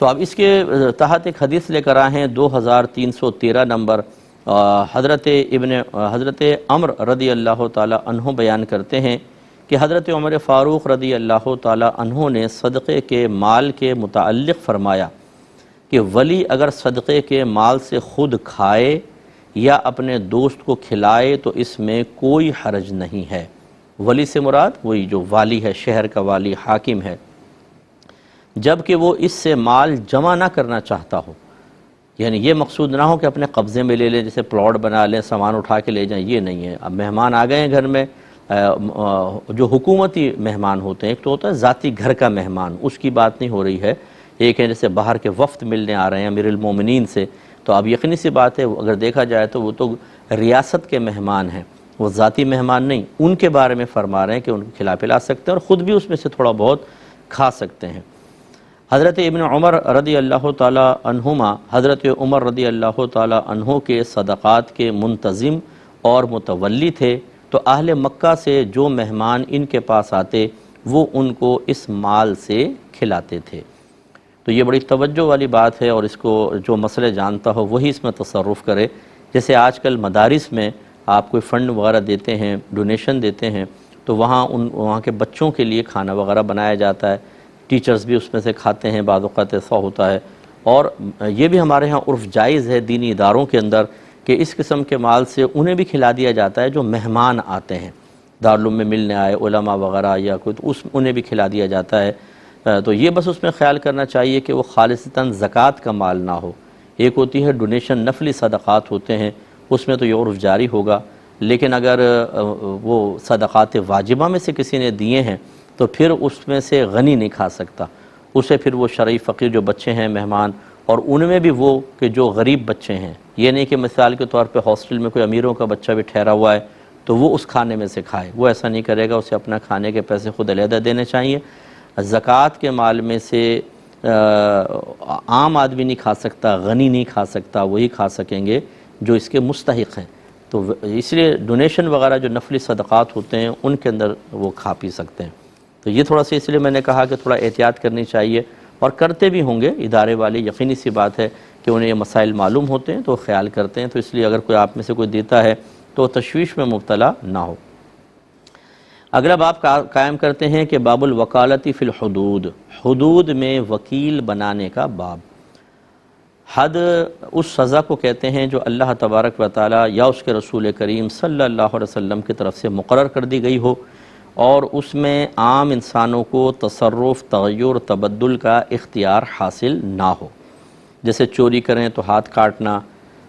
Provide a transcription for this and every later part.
تو اب اس کے تحت ایک حدیث لے کر آئے ہیں 2313 نمبر۔ حضرت عمر رضی اللہ تعالی عنہ بیان کرتے ہیں کہ حضرت عمر فاروق رضی اللہ تعالی عنہ نے صدقے کے مال کے متعلق فرمایا کہ ولی اگر صدقے کے مال سے خود کھائے یا اپنے دوست کو کھلائے تو اس میں کوئی حرج نہیں ہے۔ ولی سے مراد وہی جو والی ہے، شہر کا والی، حاکم ہے، جبکہ وہ اس سے مال جمع نہ کرنا چاہتا ہو، یعنی یہ مقصود نہ ہو کہ اپنے قبضے میں لے لیں، جیسے پلاٹ بنا لیں، سامان اٹھا کے لے جائیں، یہ نہیں ہے۔ اب مہمان آ گئے ہیں گھر میں، جو حکومتی مہمان ہوتے ہیں، ایک تو ہوتا ہے ذاتی گھر کا مہمان، اس کی بات نہیں ہو رہی ہے، ایک ہے جیسے باہر کے وفد ملنے آ رہے ہیں امیر المومنین سے، تو اب یقینی سی بات ہے اگر دیکھا جائے تو وہ تو ریاست کے مہمان ہیں، وہ ذاتی مہمان نہیں، ان کے بارے میں فرما رہے ہیں کہ ان کو کھلا پلا سکتے ہیں اور خود بھی اس میں سے تھوڑا بہت کھا سکتے ہیں۔ حضرت ابن عمر رضی اللہ تعالی عنہما حضرت عمر رضی اللہ تعالی عنہ کے صدقات کے منتظم اور متولی تھے، تو اہل مکہ سے جو مہمان ان کے پاس آتے وہ ان کو اس مال سے کھلاتے تھے۔ تو یہ بڑی توجہ والی بات ہے، اور اس کو جو مسئلے جانتا ہو وہی اس میں تصرف کرے۔ جیسے آج کل مدارس میں آپ کوئی فنڈ وغیرہ دیتے ہیں، ڈونیشن دیتے ہیں، تو وہاں کے بچوں کے لیے کھانا وغیرہ بنایا جاتا ہے، ٹیچرز بھی اس میں سے کھاتے ہیں، بعض اوقات ایسا ہوتا ہے، اور یہ بھی ہمارے ہاں عرف جائز ہے دینی اداروں کے اندر کہ اس قسم کے مال سے انہیں بھی کھلا دیا جاتا ہے جو مہمان آتے ہیں، دارالعلوم میں ملنے آئے علماء وغیرہ یا کوئی، تو انہیں بھی کھلا دیا جاتا ہے۔ تو یہ بس اس میں خیال کرنا چاہیے کہ وہ خالصتاً زکوٰۃ کا مال نہ ہو۔ ایک ہوتی ہے ڈونیشن، نفلی صدقات ہوتے ہیں، اس میں تو یہ عرف جاری ہوگا، لیکن اگر وہ صدقات واجبہ میں سے کسی نے دیے ہیں تو پھر اس میں سے غنی نہیں کھا سکتا، اسے پھر وہ شرعی فقیر جو بچے ہیں مہمان، اور ان میں بھی وہ کہ جو غریب بچے ہیں، یہ نہیں کہ مثال کے طور پہ ہاسٹل میں کوئی امیروں کا بچہ بھی ٹھہرا ہوا ہے تو وہ اس کھانے میں سے کھائے، وہ ایسا نہیں کرے گا، اسے اپنا کھانے کے پیسے خود علیحدہ دینے چاہیے۔ زکوٰۃ کے مال میں سے عام آدمی نہیں کھا سکتا، غنی نہیں کھا سکتا، وہی کھا سکیں گے جو اس کے مستحق ہیں، تو اس لیے ڈونیشن وغیرہ جو نفلی صدقات ہوتے ہیں ان کے اندر وہ کھا پی سکتے ہیں۔ تو یہ تھوڑا سا اس لیے میں نے کہا کہ تھوڑا احتیاط کرنی چاہیے، اور کرتے بھی ہوں گے ادارے والے، یقینی سی بات ہے کہ انہیں یہ مسائل معلوم ہوتے ہیں تو خیال کرتے ہیں، تو اس لیے اگر کوئی آپ میں سے کوئی دیتا ہے تو تشویش میں مبتلا نہ ہو۔ اگلا باب قائم کرتے ہیں کہ باب الوکالتی فی الحدود، حدود میں وکیل بنانے کا باب۔ حد اس سزا کو کہتے ہیں جو اللہ تبارک و تعالی یا اس کے رسول کریم صلی اللہ علیہ وسلم کی طرف سے مقرر کر دی گئی ہو، اور اس میں عام انسانوں کو تصرف، تغیر، تبدل کا اختیار حاصل نہ ہو۔ جیسے چوری کریں تو ہاتھ کاٹنا،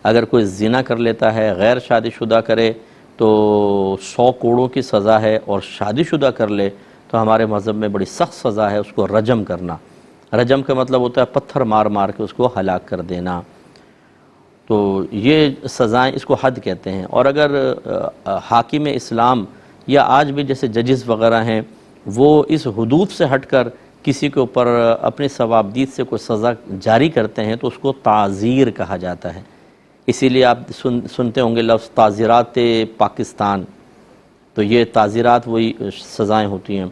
اگر کوئی زنا کر لیتا ہے، غیر شادی شدہ کرے تو 100 کوڑوں کی سزا ہے، اور شادی شدہ کر لے تو ہمارے مذہب میں بڑی سخت سزا ہے، اس کو رجم کرنا۔ رجم کا مطلب ہوتا ہے پتھر مار مار کے اس کو ہلاک کر دینا، تو یہ سزائیں اس کو حد کہتے ہیں۔ اور اگر حاکم اسلام یا آج بھی جیسے ججز وغیرہ ہیں وہ اس حدود سے ہٹ کر کسی کے اوپر اپنی ثوابدید سے کوئی سزا جاری کرتے ہیں تو اس کو تعزیر کہا جاتا ہے۔ اسی لیے آپ سنتے ہوں گے لفظ تعزیرات پاکستان، تو یہ تعزیرات وہی سزائیں ہوتی ہیں۔